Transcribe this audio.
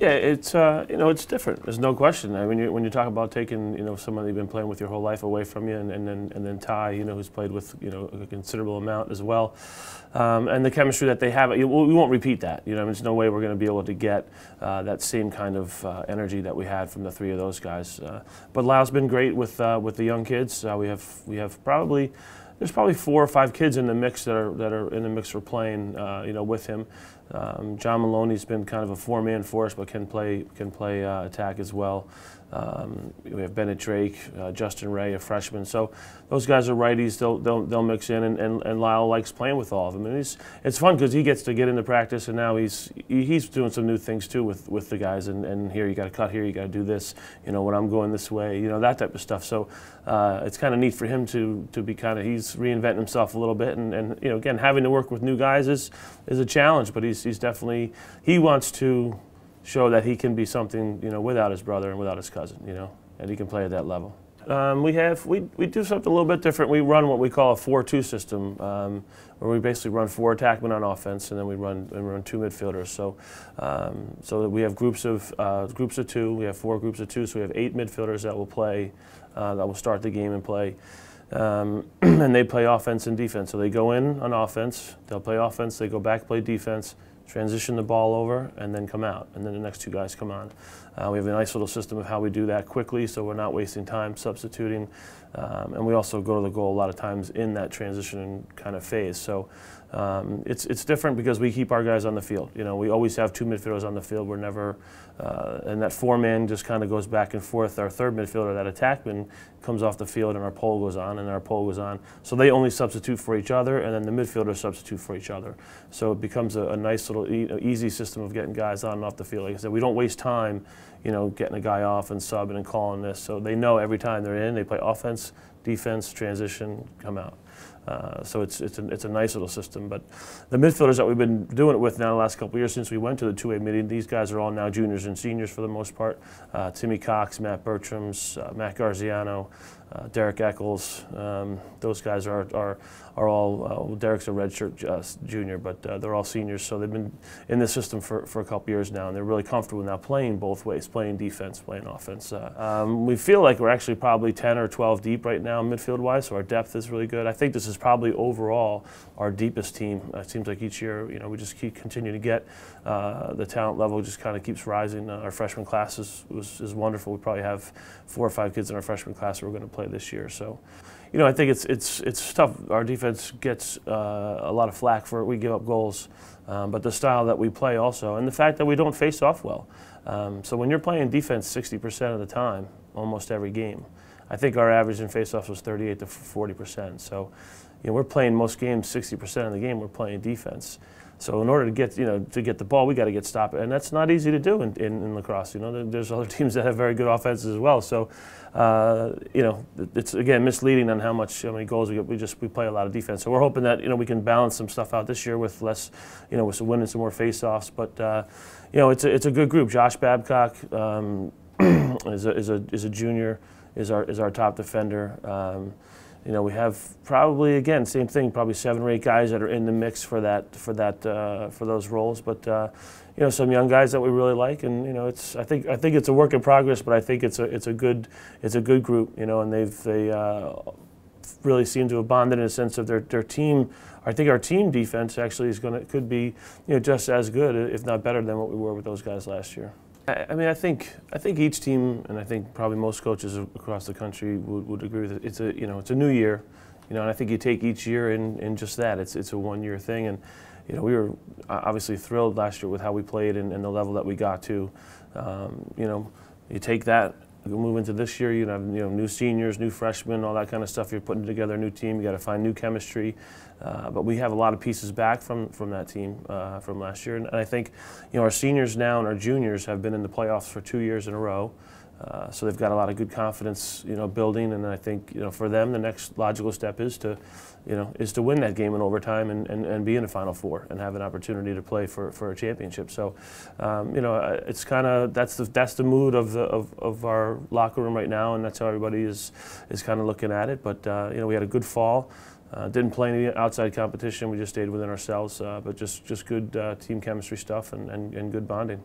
Yeah, it's it's different. There's no question. I mean, when you talk about taking someone you've been playing with your whole life away from you, and then Ty, who's played with a considerable amount as well, and the chemistry that they have, we won't repeat that. There's no way we're going to be able to get that same kind of energy that we had from the three of those guys. But Lyle's been great with the young kids. There's probably 4 or 5 kids in the mix that are in the mix for playing, with him. John Maloney's been kind of a 4-man force, but can play attack as well. We have Bennett Drake, Justin Ray, a freshman. So those guys are righties. They'll mix in, and Lyle likes playing with all of them. And it's fun because he gets to get into practice, and now he's doing some new things too with the guys. And here you got to cut here, you got to do this. When I'm going this way, that type of stuff. So it's kind of neat for him to be he's reinventing himself a little bit, and again, having to work with new guys is a challenge, but he's definitely, he wants to show that he can be something, without his brother and without his cousin, and he can play at that level. We do something a little bit different. We run what we call a 4-2 system, where we basically run 4 attackmen on offense, and then we run 2 midfielders. So that we have groups of 2. We have 4 groups of 2, so we have 8 midfielders that will play, that will start the game and play. And they play offense and defense. So they go in on offense, they'll play offense, they go back, play defense, transition the ball over, and then come out. And then the next 2 guys come on. We have a nice little system of how we do that quickly, so we're not wasting time substituting. And we also go to the goal a lot of times in that transition kind of phase. So it's different because we keep our guys on the field. We always have 2 midfielders on the field. We're never, and that 4-man just kind of goes back and forth. Our 3rd midfielder, that attackman, comes off the field, and our pole goes on, and our pole goes on. So they only substitute for each other, and then the midfielders substitute for each other. So it becomes a nice little easy system of getting guys on and off the field. Like I said, we don't waste time, getting a guy off and subbing and calling this. So they know every time they're in, they play offense, defense, transition, come out. So it's a nice little system. But the midfielders that we've been doing it with now the last couple of years since we went to the 2A meeting, these guys are all now juniors and seniors for the most part. Timmy Cox, Matt Bertrams, Matt Garziano, Derek Eccles. Those guys are all, Derek's a redshirt junior, but they're all seniors, so they've been in this system for a couple years now, and they're really comfortable now playing both ways, playing defense, playing offense. We feel like we're actually probably 10 or 12 deep right now midfield-wise, so our depth is really good. I think this is probably overall our deepest team. It seems like each year, we just continue to get the talent level just kind of keeps rising. Our freshman class is wonderful. We probably have 4 or 5 kids in our freshman class who are going to play this year. So, I think it's tough. Our defense gets a lot of flack for it. We give up goals, but the style that we play also, and the fact that we don't face off well. So when you're playing defense 60% of the time, almost every game, I think our average in face-offs was 38 to 40%. So, we're playing most games 60% of the game. We're playing defense. So in order to get the ball, we got to get stopped, and that's not easy to do in lacrosse. There's other teams that have very good offenses as well. So it's again misleading on how many goals we get. We play a lot of defense. So we're hoping that we can balance some stuff out this year with less, with some winning some more face-offs. But it's a good group. Josh Babcock is a junior, is our top defender. We have probably, again, same thing, probably 7 or 8 guys that are in the mix for those roles. But some young guys that we really like, and I think it's a work in progress, but I think it's a good group, and they really seem to have bonded in a sense of their team. I think our team defense actually could be just as good, if not better, than what we were with those guys last year. I mean, I think each team, and I think probably most coaches across the country would agree with it. It's a new year, and I think you take each year in just that. It's a 1-year thing, and we were obviously thrilled last year with how we played and the level that we got to. You take that, you move into this year. You have new seniors, new freshmen, all that kind of stuff. You're putting together a new team. You got to find new chemistry. But we have a lot of pieces back from that team from last year, and I think our seniors now and our juniors have been in the playoffs for 2 years in a row, so they've got a lot of good confidence building, and I think for them the next logical step is to win that game in overtime and be in the Final Four and have an opportunity to play for a championship. So it's kind of that's the mood of our locker room right now, and that's how everybody is kind of looking at it. But we had a good fall. Didn't play any outside competition. We just stayed within ourselves, but just good team chemistry stuff and good bonding.